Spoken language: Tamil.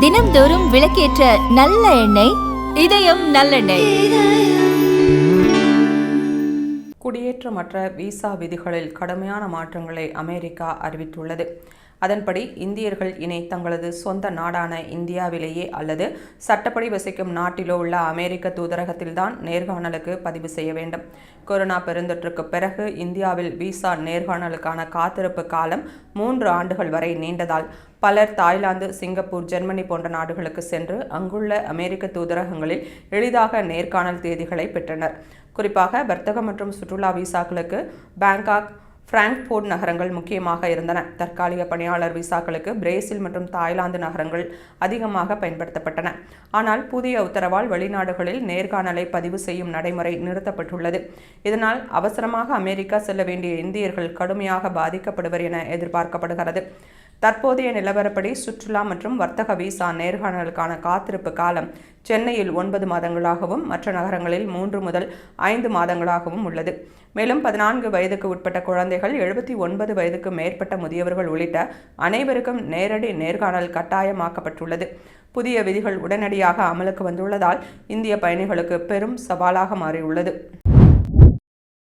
தினம்தோறும் விளக்கேற்ற நல்ல எண்ணெய் இதயம் நல்லெண்ணெய். குடியேற்றமற்ற விசா விதிகளில் கடுமையான மாற்றங்களை அமெரிக்கா அறிவித்துள்ளது. அதன்படி இந்தியர்கள் இனி தங்களது சொந்த நாடான இந்தியாவிலேயே அல்லது சட்டப்படி வசிக்கும் நாட்டிலோ உள்ள அமெரிக்க தூதரகத்தில்தான் நேர்காணலுக்கு பதிவு செய்ய வேண்டும். கொரோனா பெருந்தொற்றுக்கு பிறகு இந்தியாவில் விசா நேர்காணலுக்கான காத்திருப்பு காலம் 3 ஆண்டுகள் வரை நீண்டதால் பலர் தாய்லாந்து, சிங்கப்பூர், ஜெர்மனி போன்ற நாடுகளுக்கு சென்று அங்குள்ள அமெரிக்க தூதரகங்களில் எளிதாக நேர்காணல் தேதிகளை பெற்றனர். குறிப்பாக வர்த்தக மற்றும் சுற்றுலா விசாக்களுக்கு பேங்காக், பிராங்க்போர்ட் நகரங்கள் முக்கியமாக இருந்தன. தற்காலிக பணியாளர் விசாக்களுக்கு பிரேசில் மற்றும் தாய்லாந்து நகரங்கள் அதிகமாக பயன்படுத்தப்பட்டன. ஆனால் புதிய உத்தரவால் வெளிநாடுகளில் நேர்காணலை பதிவு செய்யும் நடைமுறை நிறுத்தப்பட்டுள்ளது. இதனால் அவசரமாக அமெரிக்கா செல்ல வேண்டிய இந்தியர்கள் கடுமையாக பாதிக்கப்படுவர் என எதிர்பார்க்கப்படுகிறது. தற்போதைய நிலவரப்படி சுற்றுலா மற்றும் வர்த்தக விசா நேர்காணலுக்கான காத்திருப்பு காலம் சென்னையில் 9 மாதங்களாகவும் மற்ற நகரங்களில் 3 முதல் 5 மாதங்களாகவும் உள்ளது. மேலும் 14 வயதுக்கு உட்பட்ட குழந்தைகள், 79 வயதுக்கு மேற்பட்ட முதியவர்கள் உள்ளிட்ட அனைவருக்கும் நேரடி நேர்காணல் கட்டாயமாக்கப்பட்டுள்ளது. புதிய விதிகள் உடனடியாக அமலுக்கு வந்துள்ளதால் இந்திய பயணிகளுக்கு பெரும் சவாலாக மாறியுள்ளது.